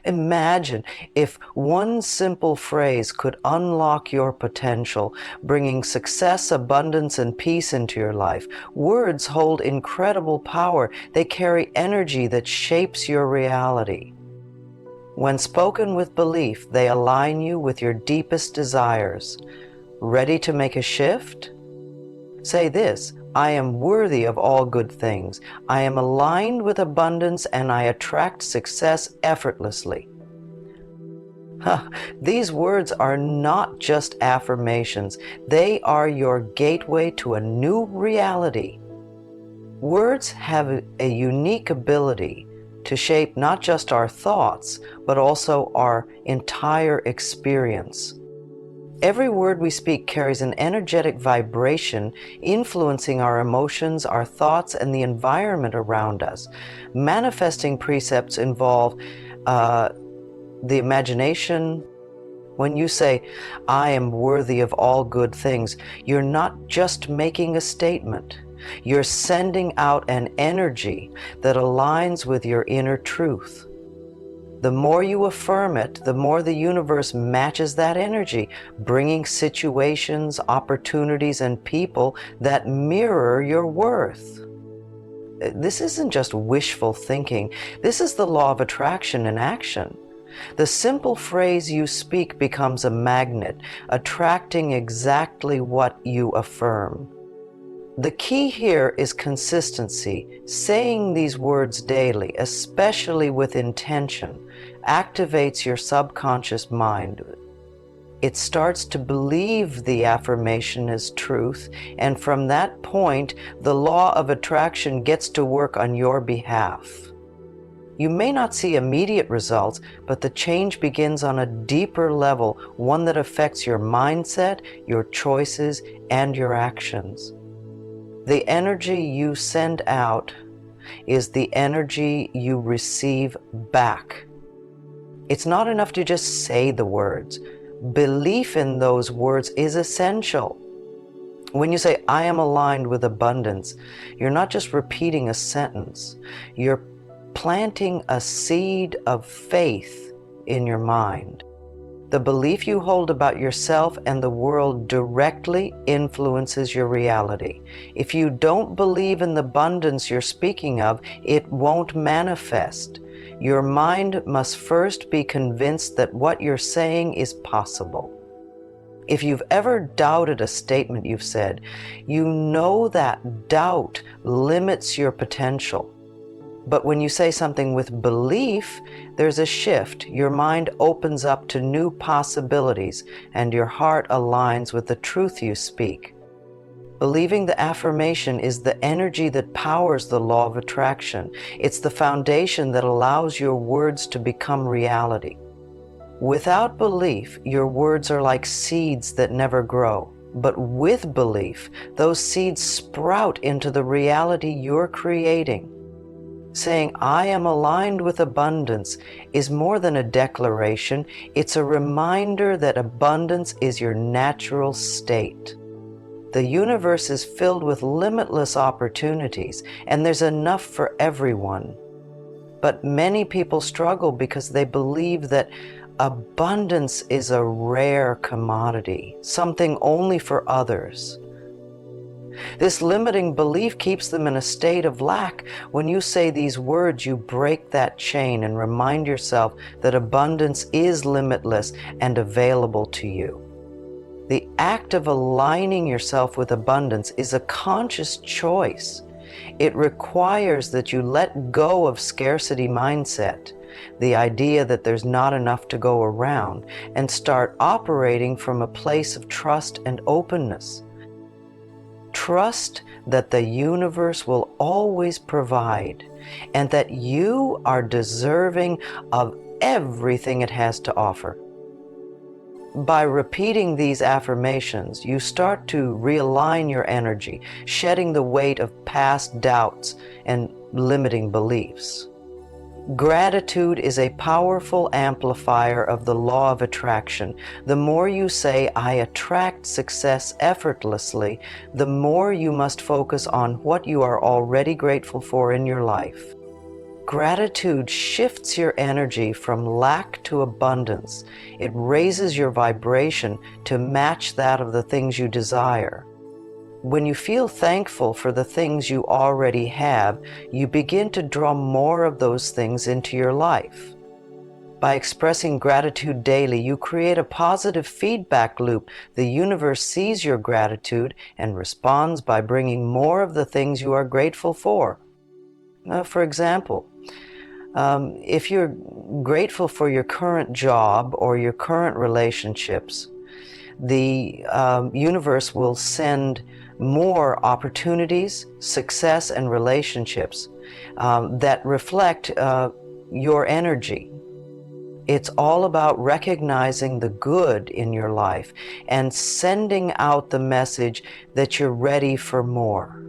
Imagine if one simple phrase could unlock your potential, bringing success, abundance, and peace into your life. Words hold incredible power. They carry energy that shapes your reality. When spoken with belief, they align you with your deepest desires. Ready to make a shift? Say this: I am worthy of all good things. I am aligned with abundance and I attract success effortlessly. These words are not just affirmations. They are your gateway to a new reality. Words have a unique ability to shape not just our thoughts, but also our entire experience. Every word we speak carries an energetic vibration influencing our emotions, our thoughts, and the environment around us. Manifesting precepts involve the imagination. When you say, I am worthy of all good things, you're not just making a statement. You're sending out an energy that aligns with your inner truth. The more you affirm it, the more the universe matches that energy, bringing situations, opportunities, and people that mirror your worth. This isn't just wishful thinking. This is the law of attraction in action. The simple phrase you speak becomes a magnet, attracting exactly what you affirm. The key here is consistency. Saying these words daily, especially with intention, activates your subconscious mind. It starts to believe the affirmation is truth, and from that point, the law of attraction gets to work on your behalf. You may not see immediate results, but the change begins on a deeper level, one that affects your mindset, your choices, and your actions. The energy you send out is the energy you receive back. It's not enough to just say the words. Belief in those words is essential. When you say, I am aligned with abundance, you're not just repeating a sentence. You're planting a seed of faith in your mind. The belief you hold about yourself and the world directly influences your reality. If you don't believe in the abundance you're speaking of, it won't manifest. Your mind must first be convinced that what you're saying is possible. If you've ever doubted a statement you've said, you know that doubt limits your potential. But when you say something with belief, there's a shift. Your mind opens up to new possibilities, and your heart aligns with the truth you speak. Believing the affirmation is the energy that powers the law of attraction. It's the foundation that allows your words to become reality. Without belief, your words are like seeds that never grow. But with belief, those seeds sprout into the reality you're creating. Saying, I am aligned with abundance is more than a declaration. It's a reminder that abundance is your natural state. The universe is filled with limitless opportunities, and there's enough for everyone. But many people struggle because they believe that abundance is a rare commodity, something only for others. This limiting belief keeps them in a state of lack. When you say these words, you break that chain and remind yourself that abundance is limitless and available to you. The act of aligning yourself with abundance is a conscious choice. It requires that you let go of scarcity mindset, the idea that there's not enough to go around, and start operating from a place of trust and openness. Trust that the universe will always provide, and that you are deserving of everything it has to offer. By repeating these affirmations, you start to realign your energy, shedding the weight of past doubts and limiting beliefs. Gratitude is a powerful amplifier of the law of attraction. The more you say, I attract success effortlessly, the more you must focus on what you are already grateful for in your life. Gratitude shifts your energy from lack to abundance. It raises your vibration to match that of the things you desire. When you feel thankful for the things you already have, you begin to draw more of those things into your life. By expressing gratitude daily, you create a positive feedback loop. The universe sees your gratitude and responds by bringing more of the things you are grateful for. For example, if you're grateful for your current job or your current relationships, the universe will send more opportunities, success, and relationships that reflect your energy. It's all about recognizing the good in your life and sending out the message that you're ready for more.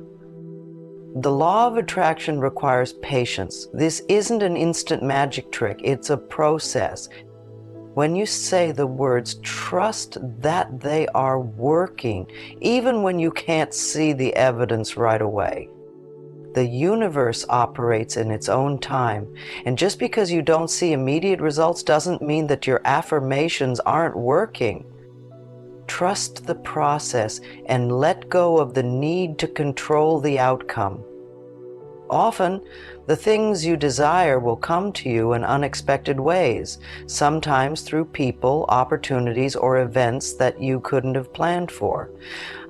The law of attraction requires patience. This isn't an instant magic trick, it's a process. When you say the words, trust that they are working, even when you can't see the evidence right away. The universe operates in its own time, and just because you don't see immediate results doesn't mean that your affirmations aren't working. Trust the process and let go of the need to control the outcome. Often, the things you desire will come to you in unexpected ways, sometimes through people, opportunities, or events that you couldn't have planned for.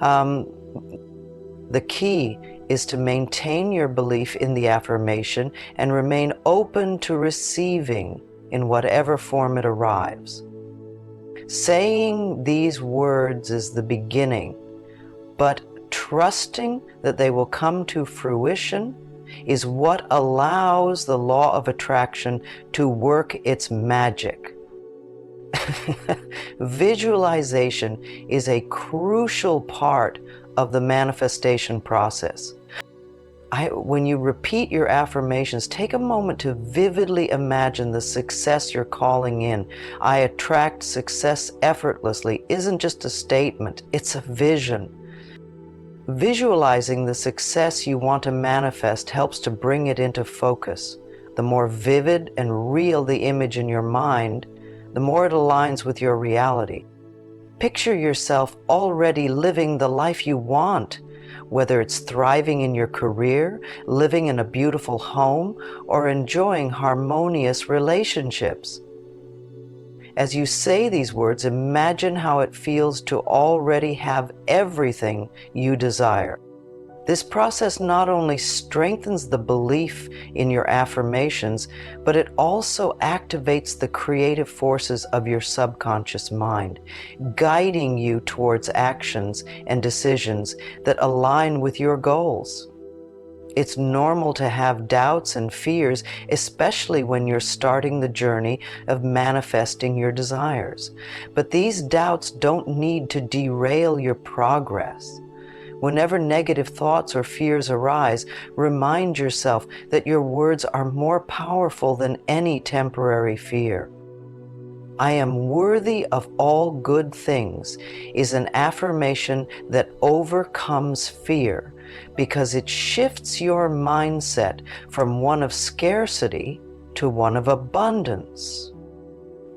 The key is to maintain your belief in the affirmation and remain open to receiving in whatever form it arrives. Saying these words is the beginning, but trusting that they will come to fruition is what allows the law of attraction to work its magic. Visualization is a crucial part of the manifestation process. When you repeat your affirmations, take a moment to vividly imagine the success you're calling in. I attract success effortlessly isn't just a statement, it's a vision. Visualizing the success you want to manifest helps to bring it into focus. The more vivid and real the image in your mind, the more it aligns with your reality. Picture yourself already living the life you want, whether it's thriving in your career, living in a beautiful home, or enjoying harmonious relationships. As you say these words, imagine how it feels to already have everything you desire. This process not only strengthens the belief in your affirmations, but it also activates the creative forces of your subconscious mind, guiding you towards actions and decisions that align with your goals. It's normal to have doubts and fears, especially when you're starting the journey of manifesting your desires. But these doubts don't need to derail your progress. Whenever negative thoughts or fears arise, remind yourself that your words are more powerful than any temporary fear. I am worthy of all good things is an affirmation that overcomes fear because it shifts your mindset from one of scarcity to one of abundance.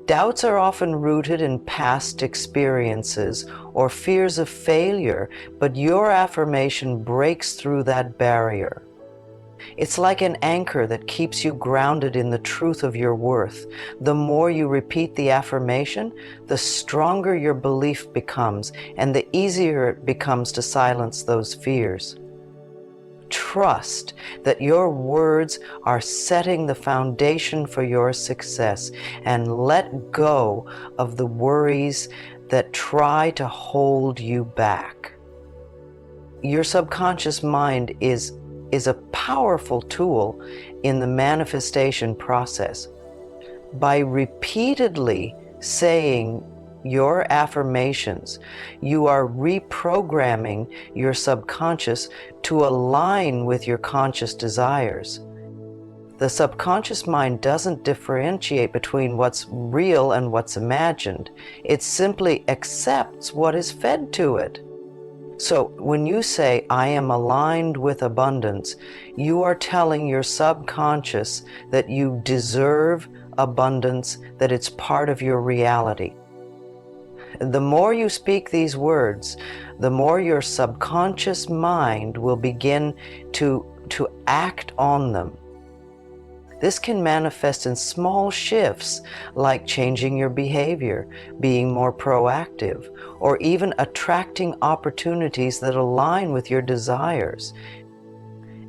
Doubts are often rooted in past experiences or fears of failure, but your affirmation breaks through that barrier. It's like an anchor that keeps you grounded in the truth of your worth. The more you repeat the affirmation, the stronger your belief becomes, and the easier it becomes to silence those fears. Trust that your words are setting the foundation for your success, and let go of the worries that try to hold you back. Your subconscious mind is a powerful tool in the manifestation process. By repeatedly saying your affirmations, you are reprogramming your subconscious to align with your conscious desires. The subconscious mind doesn't differentiate between what's real and what's imagined. It simply accepts what is fed to it. So when you say, I am aligned with abundance, you are telling your subconscious that you deserve abundance, that it's part of your reality. The more you speak these words, the more your subconscious mind will begin to act on them. This can manifest in small shifts, like changing your behavior, being more proactive, or even attracting opportunities that align with your desires.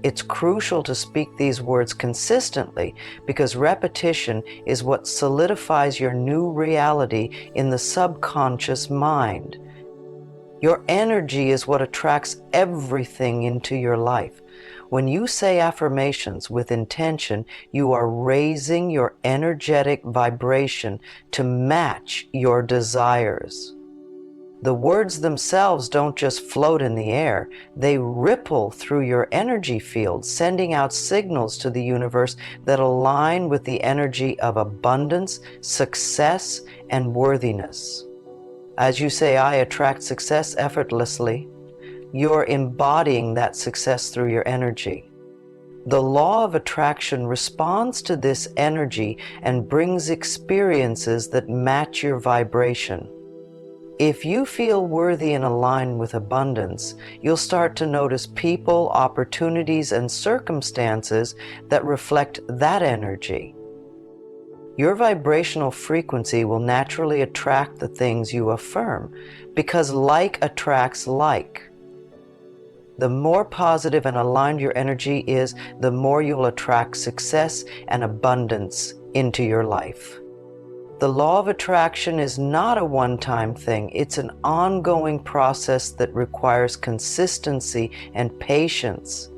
It's crucial to speak these words consistently because repetition is what solidifies your new reality in the subconscious mind. Your energy is what attracts everything into your life. When you say affirmations with intention, you are raising your energetic vibration to match your desires. The words themselves don't just float in the air, they ripple through your energy field, sending out signals to the universe that align with the energy of abundance, success, and worthiness. As you say, I attract success effortlessly, you're embodying that success through your energy. The law of attraction responds to this energy and brings experiences that match your vibration. If you feel worthy and aligned with abundance, you'll start to notice people, opportunities, and circumstances that reflect that energy. Your vibrational frequency will naturally attract the things you affirm, because like attracts like. The more positive and aligned your energy is, the more you'll attract success and abundance into your life. The law of attraction is not a one-time thing. It's an ongoing process that requires consistency and patience.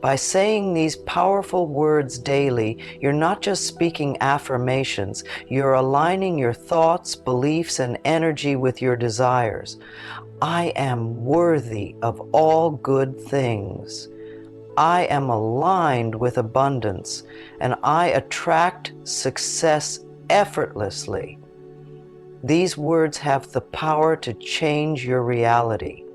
By saying these powerful words daily, you're not just speaking affirmations, you're aligning your thoughts, beliefs, and energy with your desires. I am worthy of all good things. I am aligned with abundance, and I attract success effortlessly. These words have the power to change your reality.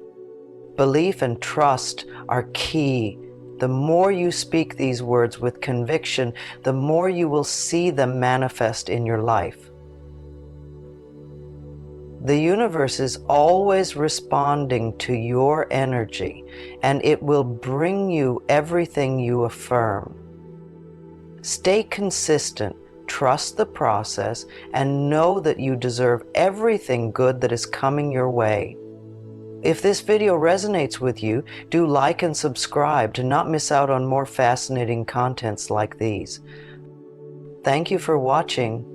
Belief and trust are key. The more you speak these words with conviction, the more you will see them manifest in your life. The universe is always responding to your energy, and it will bring you everything you affirm. Stay consistent, trust the process, and know that you deserve everything good that is coming your way. If this video resonates with you, do like and subscribe to not miss out on more fascinating contents like these. Thank you for watching.